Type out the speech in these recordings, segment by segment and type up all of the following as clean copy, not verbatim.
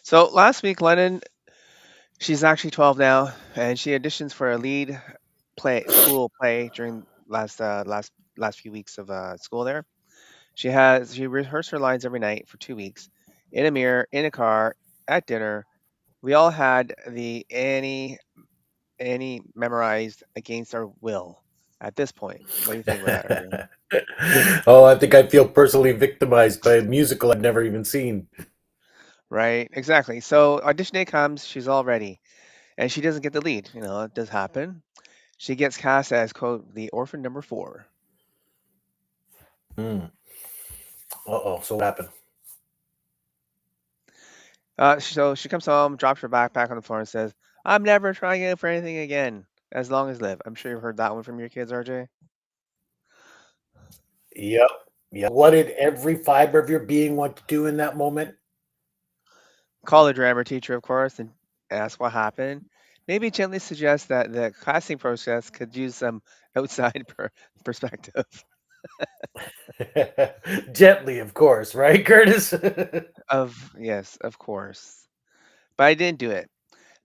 So last week, Lennon, she's actually 12 now, and she auditions for a lead school play during last few weeks of school there. She rehearsed her lines every night for 2 weeks, in a mirror, in a car, at dinner. We all had the Annie memorized against our will. At this point, what do you think about that, RJ? Oh, I think I feel personally victimized by a musical I've never even seen. Right, exactly. So audition day comes, she's all ready, and she doesn't get the lead. It does happen. She gets cast as quote the orphan number four. Hmm. Uh-oh, so what happened? So she comes home, drops her backpack on the floor, and says, "I'm never trying out for anything again, as long as live." I'm sure you've heard that one from your kids, RJ. Yep. Yep. What did every fiber of your being want to do in that moment? Call the drama teacher, of course, and ask what happened. Maybe gently suggest that the casting process could use some outside perspective. Gently, of course, right, Curtis? Of yes, of course, but I didn't do it.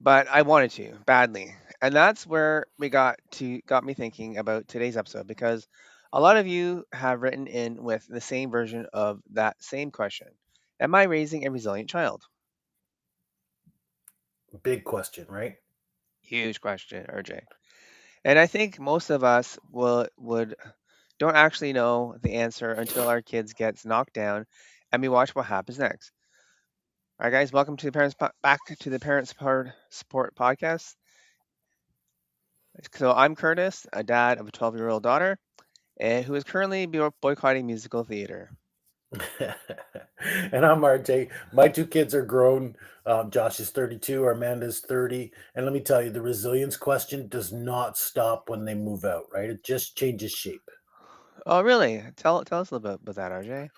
But I wanted to badly, and that's where we got me thinking about today's episode because a lot of you have written in with the same version of that same question: Am I raising a resilient child? Big question, right? Huge question, RJ. And I think most of us will would don't actually know the answer until our kids gets knocked down and we watch what happens next. All right, guys, welcome to the back to the Parents Part Support Podcast. So I'm Curtis, a dad of a 12-year-old daughter, who is currently boycotting musical theater. And I'm RJ. My two kids are grown. Josh is 32, Amanda's 30. And let me tell you, the resilience question does not stop when they move out, right? It just changes shape. Oh, really? Tell us a little bit about that, RJ.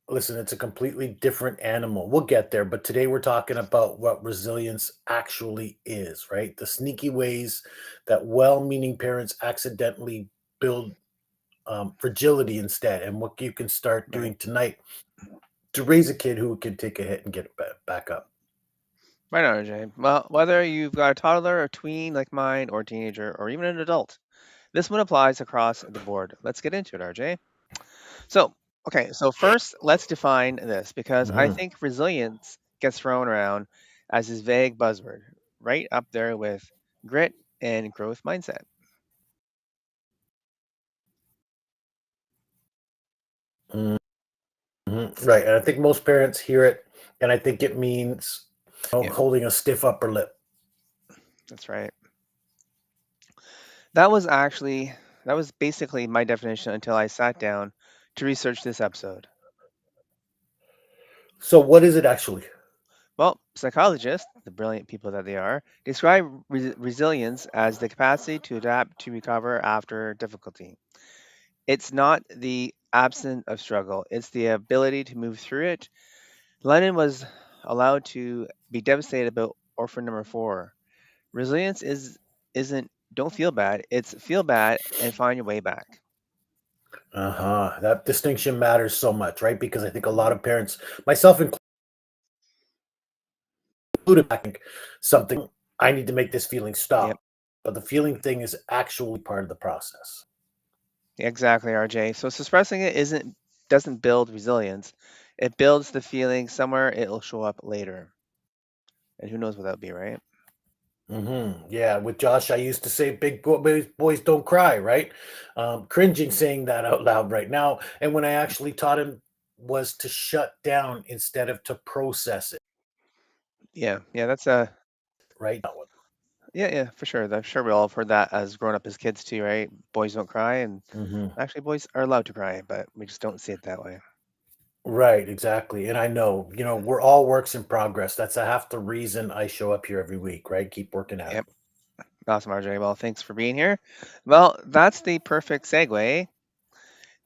Listen, it's a completely different animal. We'll get there, but today we're talking about what resilience actually is, right? The sneaky ways that well meaning parents accidentally build fragility instead, and what you can start Right, doing tonight to raise a kid who can take a hit and get it back up. right on, RJ. Well, whether you've got a toddler, a tween like mine, or a teenager, or even an adult, this one applies across the board. Let's get into it, RJ. So, okay, so first, let's define this because I Mhm. think resilience gets thrown around as this vague buzzword, right up there with grit and growth mindset. Right, and I think most parents hear it, and I think it means Yeah, holding a stiff upper lip. that's right. That was basically my definition until I sat down to research this episode. So, what is it actually? Well, psychologists, the brilliant people that they are, describe resilience as the capacity to adapt to recover after difficulty. It's not the absence of struggle, it's the ability to move through it. Lennon was allowed to be devastated about orphan number four. Resilience isn't don't feel bad, it's feel bad and find your way back. Uh-huh. That distinction matters so much, right? Because I think a lot of parents, myself included, I think something I need to make this feeling Yep, stop. But the feeling thing is actually part of the process. exactly, RJ. So suppressing it isn't doesn't build resilience. It builds the feeling somewhere it'll show up later. And who knows what that'll be, right? Yeah, with Josh, I used to say boys don't cry, right? Cringing saying that out loud right now. And when I actually taught him was to shut down instead of to process it, Yeah, yeah, that's a right? yeah, for sure. I'm sure we all have heard that as growing up as kids too, right? Boys don't cry, and Hmm. actually, boys are allowed to cry, but we just don't see it that way. Right, exactly. And I know, we're all works in progress. That's a half the reason I show up here every week, right? Keep working at it. Yep. Awesome, RJ. Well, thanks for being here. Well, that's the perfect segue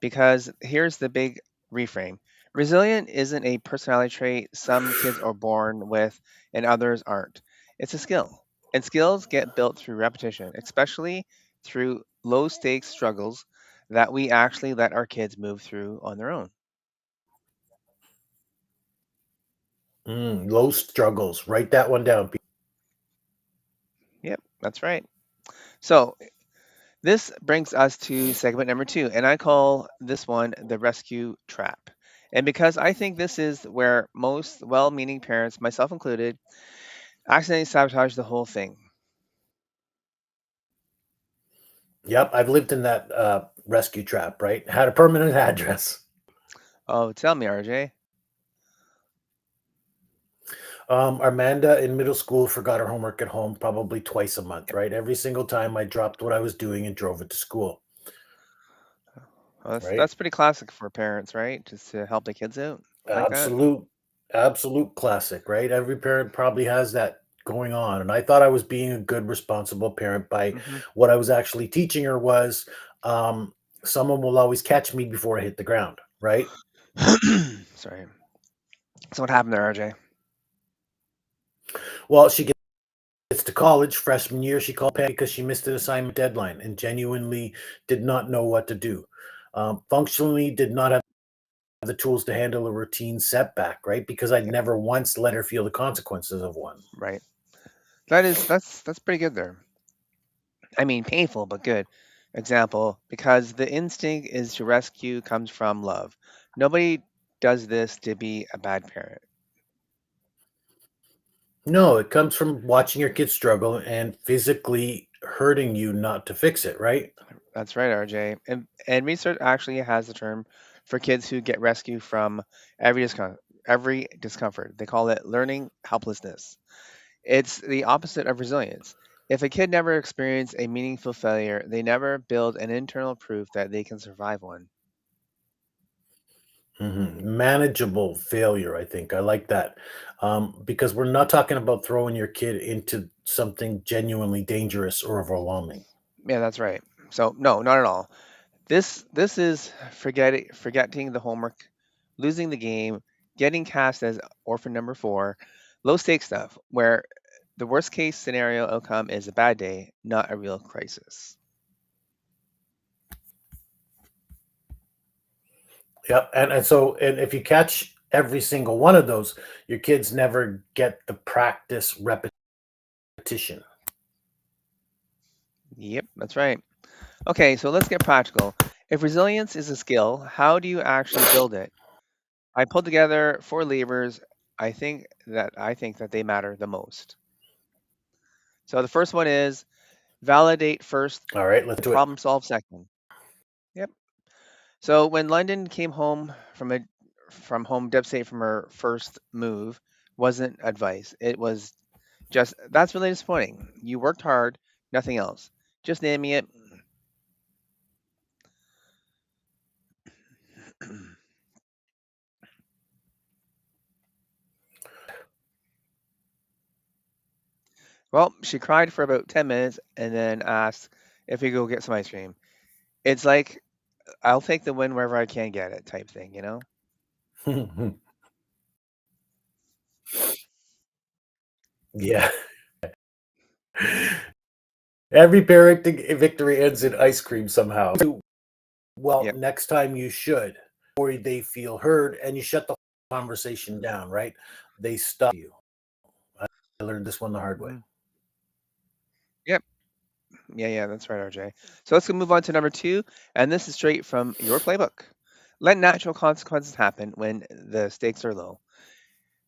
because here's the big reframe. Resilient isn't a personality trait some kids are born with and others aren't. It's a skill. And skills get built through repetition, especially through low stakes struggles that we actually let our kids move through on their own. Low struggles. Write that one down. Yep, that's right. So this brings us to segment number 2, and I call this one the rescue trap. And because I think this is where most well meaning parents, myself included, accidentally sabotage the whole thing. Yep, I've lived in that rescue trap, right? Had a permanent address. Oh, tell me, RJ. Armanda in middle school forgot her homework at home probably twice a month, right? Every single time I dropped what I was doing and drove it to school, Well, right? that's pretty classic for parents, right? Just to help the kids out like that. Absolute, absolute classic, right? Every parent probably has that going on. And I thought I was being a good, responsible parent by Hmm. what I was actually teaching her was um, someone will always catch me before I hit the ground, right? Sorry. So what happened there, RJ? Well, she gets to college freshman year. She called Pam because she missed an assignment deadline and genuinely did not know what to do. Functionally, did not have the tools to handle a routine setback, right? Because I'd Yep, never once let her feel the consequences of one. right. That's pretty good there. I mean, painful but good. Example, because the instinct is to rescue comes from love. Nobody does this to be a bad parent. No, it comes from watching your kids struggle and physically hurting you not to fix it, right? That's right, RJ. And research actually has a term for kids who get rescued from every discomfort. They call it learning helplessness. It's the opposite of resilience. If a kid never experienced a meaningful failure, they never build an internal proof that they can survive one. Manageable failure, I think. I like that. Because we're not talking about throwing your kid into something genuinely dangerous or overwhelming. Yeah, that's right. So no, not at all. This is forgetting the homework, losing the game, getting cast as orphan number 4, low stakes stuff where the worst case scenario outcome is a bad day, not a real crisis. Yep. And if you catch every single one of those, your kids never get the practice repetition. Yep, that's right. Okay, so let's get practical. If resilience is a skill, how do you actually build it? I pulled together 4 levers I think that they matter the most. So the first one is validate first, All right, let's do it. problem solve second. Yep. So when London came home from home devastated from her first move, wasn't advice. It was just that's really disappointing. You worked hard, nothing else. Just naming it. Well, she cried for about 10 minutes and then asked if we could go get some ice cream. It's like I'll take the win wherever I can get it type thing, you know? Yeah. Every parenting victory ends in ice cream somehow. Well, Yep. next time you should, or they feel heard, and you shut the conversation down, right? They stop you. I learned this one the hard way. Mhm. Yep. Yeah, that's right, RJ. So let's go move on to number 2, and this is straight from your playbook. Let natural consequences happen when the stakes are low.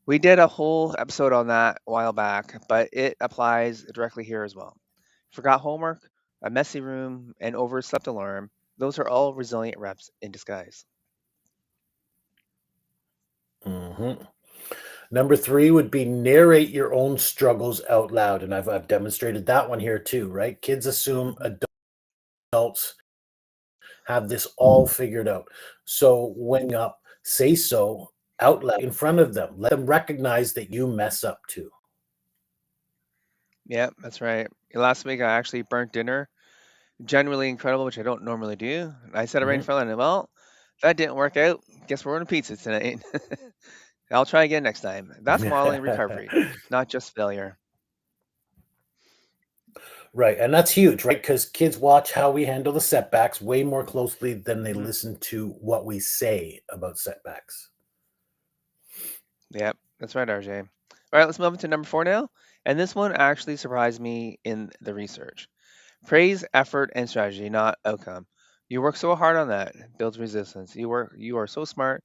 We did a whole episode on that a while back, but it applies directly here as well. Forgot homework, a messy room, an overslept alarm. Those are all resilient reps in disguise. hmm Number three would be narrate your own struggles out loud, and I've demonstrated that one here too, right? Kids assume Hmm. adults have this all figured out. So when up, say so out loud in front of them. Let them recognize that you mess up too. Yeah, that's right. Last week I actually burnt dinner. Genuinely incredible, which I don't normally do. I said it right in Mhm. front of them. Well, that didn't work out. Guess we're ordering pizza tonight. I'll try again next time. That's modeling recovery, not just failure. Right, and that's huge, right? Because kids watch how we handle the setbacks way more closely than they Hmm. listen to what we say about setbacks. Yep. That's right, RJ. All right, let's move on to number 4 now. And this one actually surprised me in the research. Praise effort and strategy, not outcome. You work so hard on that, builds resistance. You are so smart,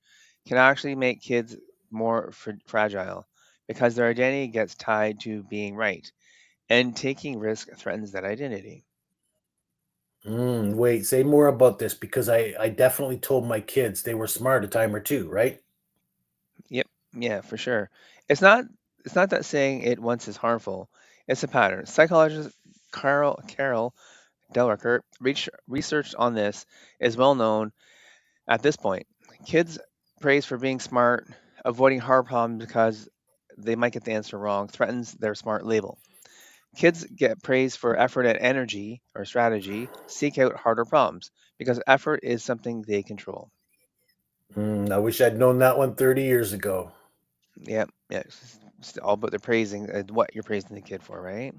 can actually make kids more fragile because their identity gets tied to being right, and taking risk threatens that identity. Wait, say more about this because I definitely told my kids they were smart a time or two, right? Yep, yeah, for sure. It's not it's not that saying it once is harmful. It's a pattern. Psychologist Carol Delricker research on this is well known at this point. Kids praise for being smart, avoiding hard problems because they might get the answer wrong, threatens their smart label. Kids get praise for effort and energy or strategy, seek out harder problems because effort is something they control. I wish I'd known that one 30 years ago. Yeah, yeah, it's all about the praising, what you're praising the kid for, right?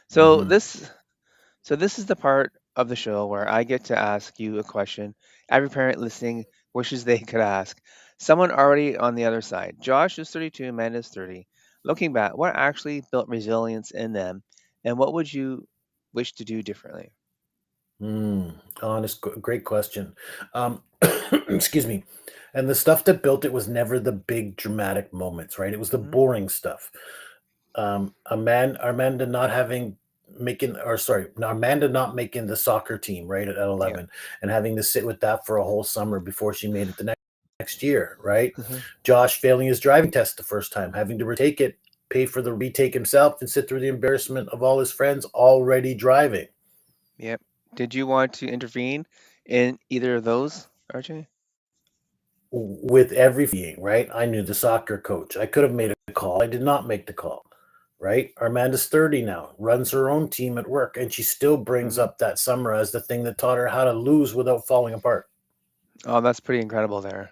So hmm this So this is the part of the show where I get to ask you a question every parent listening wishes they could ask. Someone already on the other side. Josh is 32, Amanda's 30. Looking back, what actually built resilience in them, and what would you wish to do differently? Great question. Excuse me. And the stuff that built it was never the big dramatic moments, right? It was the Hmm. boring stuff. Amanda not having making or sorry, no, Amanda not making the soccer team right at Yeah. 11 and having to sit with that for a whole summer before she made it the next year, right? Hmm. Josh failing his driving test the first time, having to retake it, pay for the retake himself, and sit through the embarrassment of all his friends already driving. Yep. Did you want to intervene in either of those, RJ? With every being, right? I knew the soccer coach. I could have made a call. I did not make the call, right? Armanda's 30 now, runs her own team at work, and she still brings Hmm. up that summer as the thing that taught her how to lose without falling apart. Oh, that's pretty incredible there.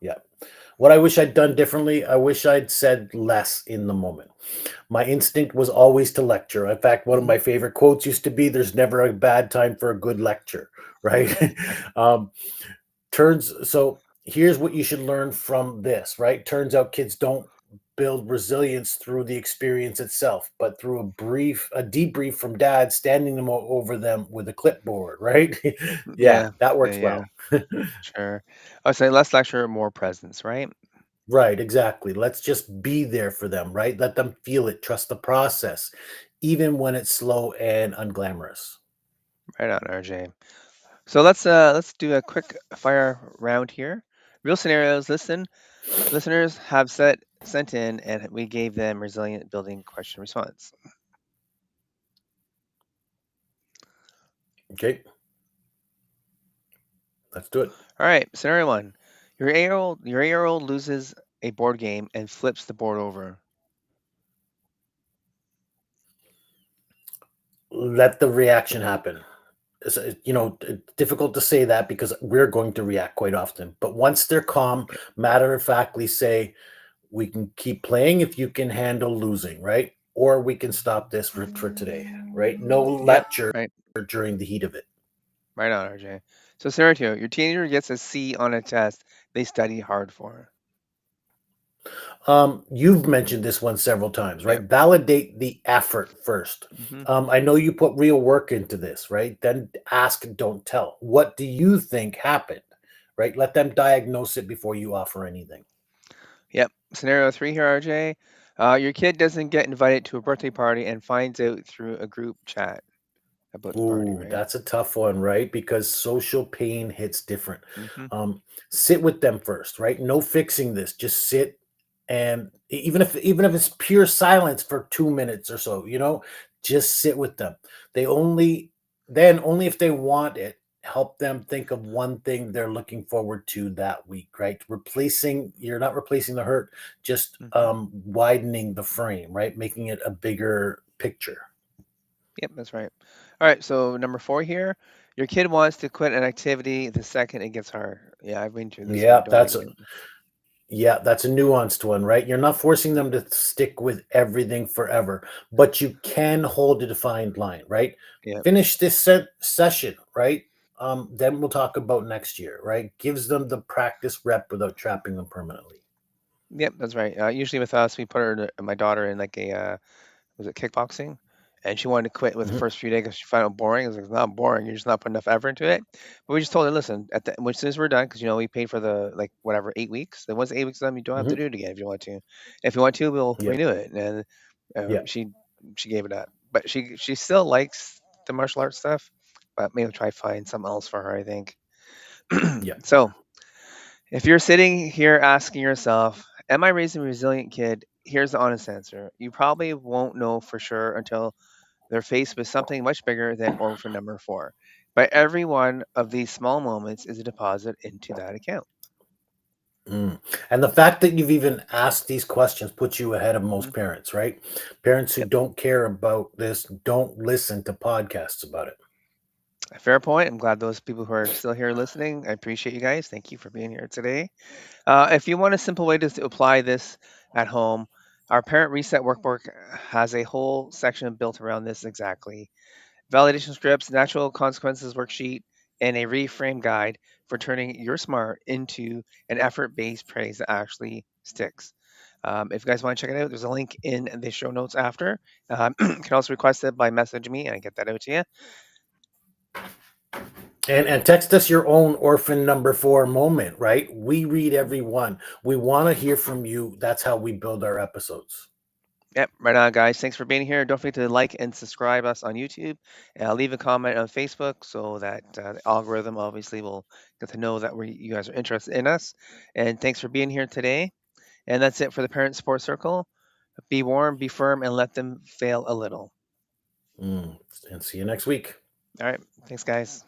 Yeah. What I wish I'd done differently, I wish I'd said less in the moment. My instinct was always to lecture. In fact, one of Hmm. my favorite quotes used to be, "There's never a bad time for a good lecture," right? um, turns so here's what you should learn from this, right? Turns out kids don't build resilience through the experience itself, but through a debrief from dad standing over them with a clipboard, right? Yeah, Yeah, that yeah, works yeah, well. sure. I would say less lecture, more presence, right? Right, exactly. Let's just be there for them, right? Let them feel it, trust the process, even when it's slow and unglamorous. Right on, RJ. So let's do a quick fire round here. Real scenarios. Listeners have sent in, and we gave them resilient building question response. Okay, let's do it. All right, scenario one: your 8-year-old loses a board game and flips the board over. Let the reaction happen. It's difficult to say that because we're going to react quite often. But once they're calm, Yep, matter of factly say, we can keep playing if you can handle losing, right? Or we can stop this for today, right? No yep, lecture right, during the heat of it. right on, RJ. So scenario two: your teenager gets a C on a test they study hard for. You've mentioned this one several times, right? Yep. Validate the effort first. Hmm. I know you put real work into this, right? Then ask, don't tell. What do you think happened, right? Let them diagnose it before you offer anything. Yep. Scenario three here, RJ. Your kid doesn't get invited to a birthday party and finds out through a group chat about the party, Ooh, right? that's a tough one, right? Because social pain hits different. Hmm. Um, Sit with them first, right? No fixing this. Just sit and even if it's pure silence for 2 minutes or so, just sit with them. They only if they want it, help them think of one thing they're looking forward to that week, right? You're not replacing the hurt, just Hmm. widening the frame, right? Making it a bigger picture. Yep, that's right. All right, so number four here. Your kid wants to quit an activity the second it gets hard. Yeah, I've been through this one. Yeah, Don't that's like it. Yeah, that's a nuanced one, right? You're not forcing them to stick with everything forever, but you can hold a defined line, right? Yep. Finish this session, right? Then we'll talk about next year, right? Gives them the practice rep without trapping them permanently. Yep, that's right. Usually with us, we put my daughter in like a was it kickboxing? And she wanted to quit with the Mhm, first few days because she found it boring. I was like, it's not boring. You're just not putting enough effort into it. But we just told her, listen, as soon as we're done, because we paid for the like whatever 8 weeks. Then once 8 weeks done, you don't have to mhm. do it again if you want to. If you want to, we'll Yeah, renew it. And yeah, she gave it up, but she still likes the martial arts stuff. But maybe try find something else for her. I think. yeah. So if you're sitting here asking yourself, am I raising a resilient kid? Here's the honest answer. You probably won't know for sure until they're faced with something much bigger than orphan number four. But every one of these small moments is a deposit into that account. Mm. And the fact that you've even asked these questions puts you ahead of Hmm. most parents, right? Parents who Yep. don't care about this don't listen to podcasts about it. Fair point. I'm glad those people who are still here listening. I appreciate you guys. Thank you for being here today. If you want a simple way to apply this at home, our parent reset workbook has a whole section built around this exactly. Validation scripts, natural consequences worksheet, and a reframe guide for turning your smart into an effort based praise that actually sticks. If you guys want to check it out, there's a link in the show notes after. You can also request it by message me and I get that out to you. And text us your own orphan number four moment, right? We read every one. We want to hear from you. That's how we build our episodes. Yep, right on, guys. Thanks for being here. Don't forget to like and subscribe us on YouTube. Leave a comment on Facebook so that the algorithm obviously will get to know that you guys are interested in us. And thanks for being here today. And that's it for the Parent Support Circle. Be warm, be firm, and let them fail a little. And see you next week. All right. Thanks, guys.